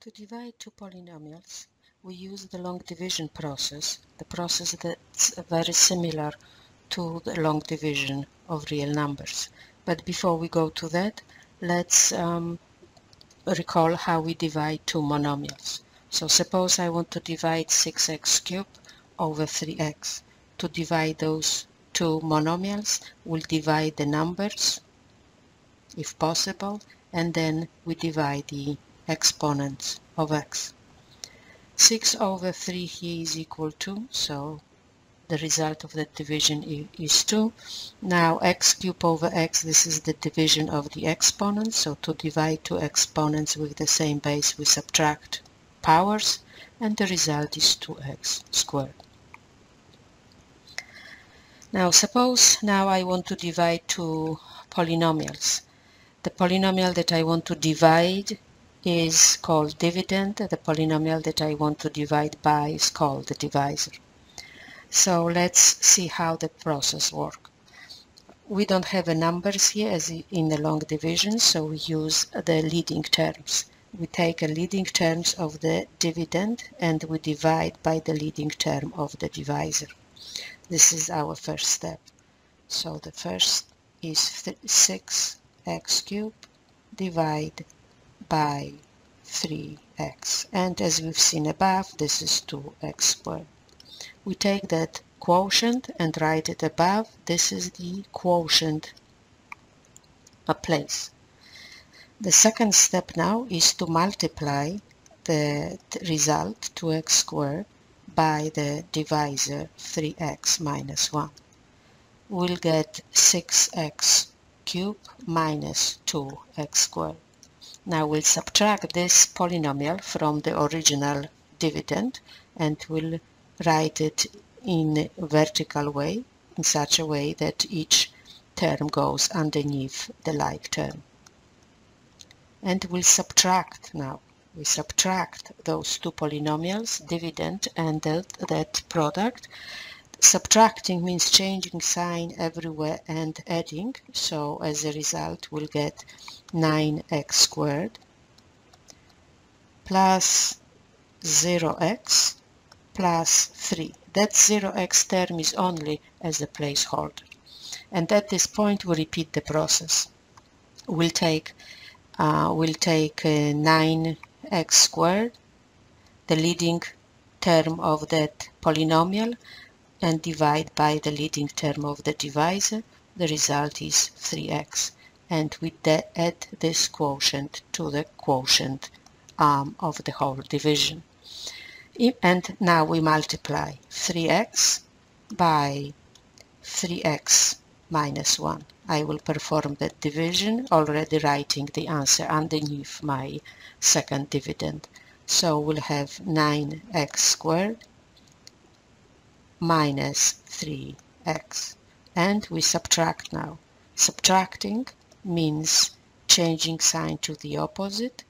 To divide two polynomials, we use the long division process, the process that's very similar to the long division of real numbers. But before we go to that, let's recall how we divide two monomials. So suppose I want to divide 6x cubed over 3x. To divide those two monomials, we'll divide the numbers, if possible, and then we divide the exponents of x. 6 over 3 here is equal to, so the result of that division is 2. Now x cubed over x, this is the division of the exponents, so to divide two exponents with the same base we subtract powers, and the result is 2x squared. Now suppose now I want to divide two polynomials. The polynomial that I want to divide is called dividend. The polynomial that I want to divide by is called the divisor. So let's see how the process works. We don't have a numbers here as in the long division, so we use the leading terms. We take a leading terms of the dividend and we divide by the leading term of the divisor. This is our first step. So the first is 6x cubed divide by 3x, and as we've seen above, this is 2x squared. We take that quotient and write it above. This is the quotient place. The second step now is to multiply the result 2x squared by the divisor 3x minus 1. We'll get 6x cubed minus 2x squared. Now we'll subtract this polynomial from the original dividend and we'll write it in a vertical way, in such a way that each term goes underneath the like term. And we'll subtract now. We subtract those two polynomials, dividend and that product. Subtracting means changing sign everywhere and adding, so as a result we'll get 9x squared plus 0x plus 3. That 0x term is only as a placeholder. And at this point we repeat the process. We'll take 9x squared, the leading term of that polynomial, and divide by the leading term of the divisor. The result is 3x. And we add this quotient to the quotient of the whole division. And now we multiply 3x by 3x minus 1. I will perform that division, already writing the answer underneath my second dividend. So we'll have 9x squared minus 3x. And we subtract now. Subtracting means changing sign to the opposite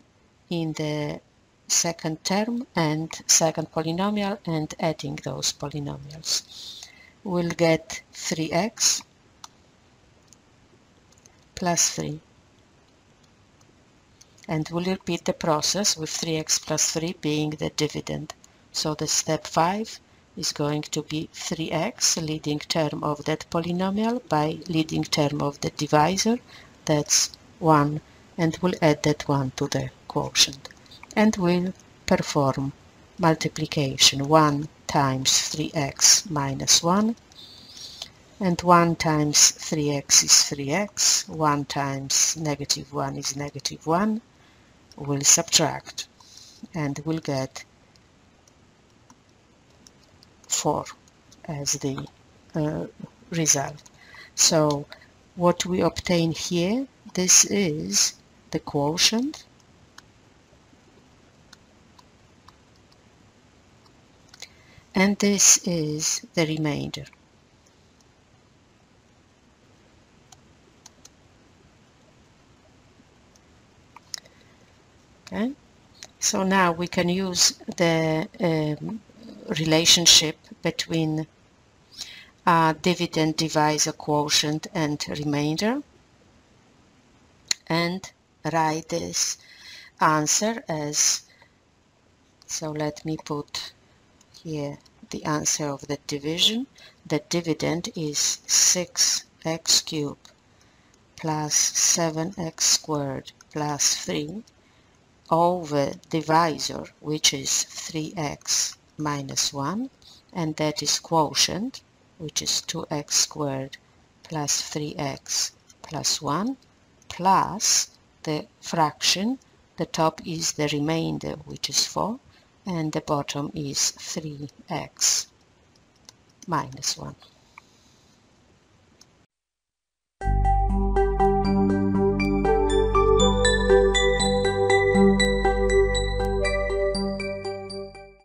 in the second term and second polynomial and adding those polynomials. We'll get 3x plus 3. And we'll repeat the process with 3x plus 3 being the dividend. So the step 5 is going to be 3x, leading term of that polynomial, by leading term of the divisor, that's 1, and we'll add that 1 to the quotient. And we'll perform multiplication. 1 times 3x minus 1, and 1 times 3x is 3x, 1 times negative 1 is negative 1. We'll subtract, and we'll get 4 as the result. So what we obtain here, this is the quotient, and this is the remainder. Okay, so now we can use the relationship between dividend, divisor, quotient and remainder, and write this answer as So let me put here the answer of the division. The dividend is 6x cubed plus 7x squared plus 3 over divisor, which is 3x minus 1, and that is quotient, which is 2x squared plus 3x plus 1, plus the fraction. The top is the remainder, which is 4, and the bottom is 3x minus 1.